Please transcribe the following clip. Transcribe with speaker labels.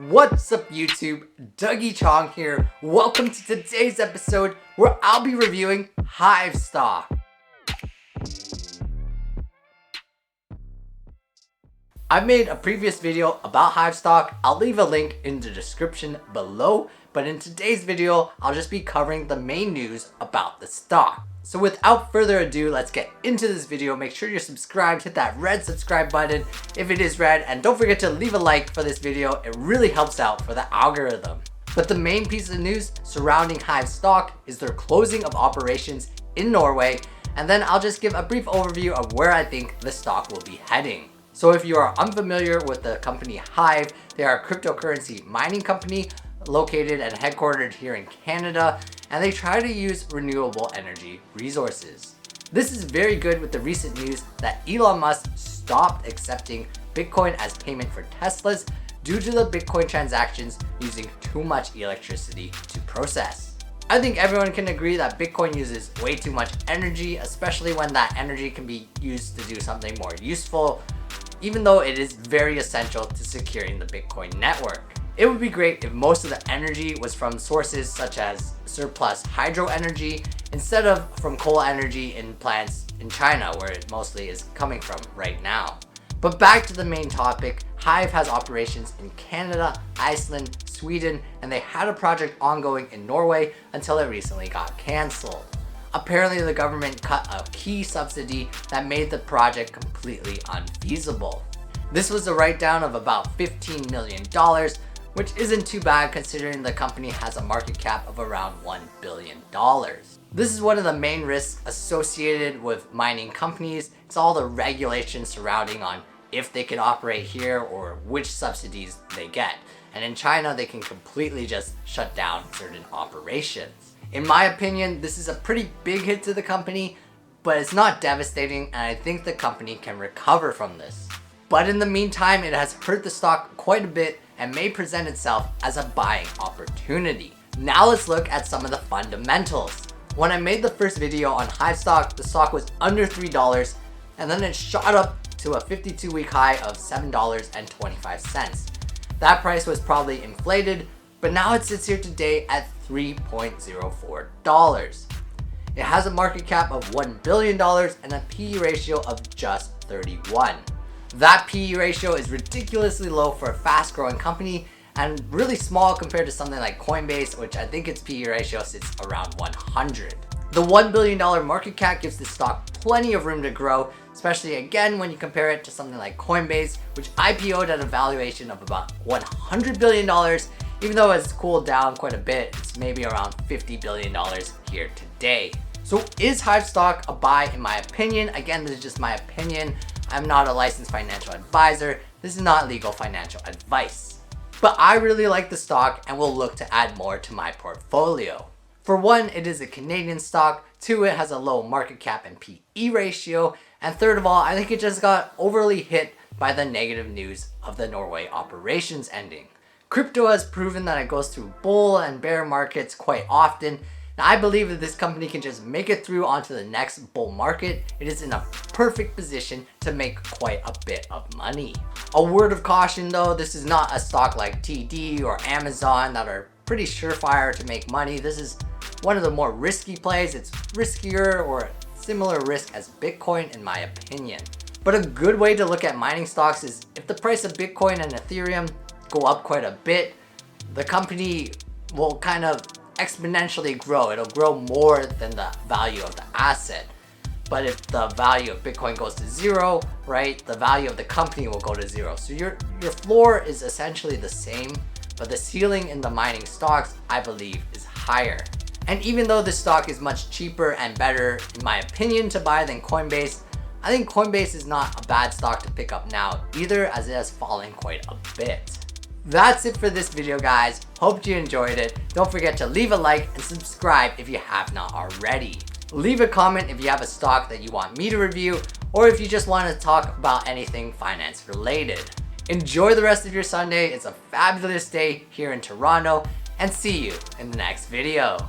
Speaker 1: What's up YouTube, Dougie Chong here. Welcome to today's episode where I'll be reviewing Hive stock. I've made a previous video about Hive stock. I'll leave a link in the description below, but in today's video, I'll just be covering the main news about the stock. So without further ado, let's get into this video. Make sure you're subscribed, hit that red subscribe button if it is red, and don't forget to leave a like for this video. It really helps out for the algorithm. But the main piece of news surrounding Hive stock is their closing of operations in Norway, and then I'll just give a brief overview of where I think the stock will be heading. So if you are unfamiliar with the company Hive, they are a cryptocurrency mining company located and headquartered here in Canada, and they try to use renewable energy resources. This is very good with the recent news that Elon Musk stopped accepting Bitcoin as payment for Teslas due to the Bitcoin transactions using too much electricity to process. I think everyone can agree that Bitcoin uses way too much energy, especially when that energy can be used to do something more useful, even though it is very essential to securing the Bitcoin network. It would be great if most of the energy was from sources such as surplus hydro energy instead of from coal energy in plants in China, where it mostly is coming from right now. But back to the main topic, Hive has operations in Canada, Iceland, Sweden, and they had a project ongoing in Norway until it recently got cancelled. Apparently the government cut a key subsidy that made the project completely unfeasible. This was a write-down of about $15 million, which isn't too bad considering the company has a market cap of around $1 billion. This is one of the main risks associated with mining companies. It's all the regulations surrounding on if they can operate here or which subsidies they get. And in China, they can completely just shut down certain operations. In my opinion, this is a pretty big hit to the company, but it's not devastating, and I think the company can recover from this. But in the meantime, it has hurt the stock quite a bit and may present itself as a buying opportunity. Now let's look at some of the fundamentals. When I made the first video on Hive stock, the stock was under $3, and then it shot up to a 52-week high of $7.25. That price was probably inflated, but now it sits here today at $3.04. It has a market cap of $1 billion and a PE ratio of just 31. That PE ratio is ridiculously low for a fast-growing company and really small compared to something like Coinbase, which I think its PE ratio sits around 100. The $1 billion market cap gives the stock plenty of room to grow, especially again when you compare it to something like Coinbase, which IPO'd at a valuation of about $100 billion, even though it's cooled down quite a bit. It's maybe around $50 billion here today. So is Hive stock a buy in my opinion? Again, this is just my opinion. I'm not a licensed financial advisor. This is not legal financial advice. But I really like the stock and will look to add more to my portfolio. For one, it is a Canadian stock. Two, it has a low market cap and PE ratio. And third of all, I think it just got overly hit by the negative news of the Norway operations ending. Crypto has proven that it goes through bull and bear markets quite often. Now, I believe that this company can just make it through onto the next bull market. It is in a perfect position to make quite a bit of money. A word of caution though, this is not a stock like TD or Amazon that are pretty surefire to make money. This is one of the more risky plays. It's riskier or similar risk as Bitcoin in my opinion. But a good way to look at mining stocks is if the price of Bitcoin and Ethereum go up quite a bit, the company will kind of exponentially grow. It'll grow more than the value of the asset. But if the value of Bitcoin goes to zero, right, the value of the company will go to zero. So your floor is essentially the same, but the ceiling in the mining stocks, I believe, is higher. And even though this stock is much cheaper and better, in my opinion, to buy than Coinbase, I think Coinbase is not a bad stock to pick up now either, as it has fallen quite a bit. That's it for this video, guys. Hope you enjoyed it. Don't forget to leave a like and subscribe if you have not already. Leave a comment if you have a stock that you want me to review, or if you just want to talk about anything finance related. Enjoy the rest of your Sunday. It's a fabulous day here in Toronto, and see you in the next video.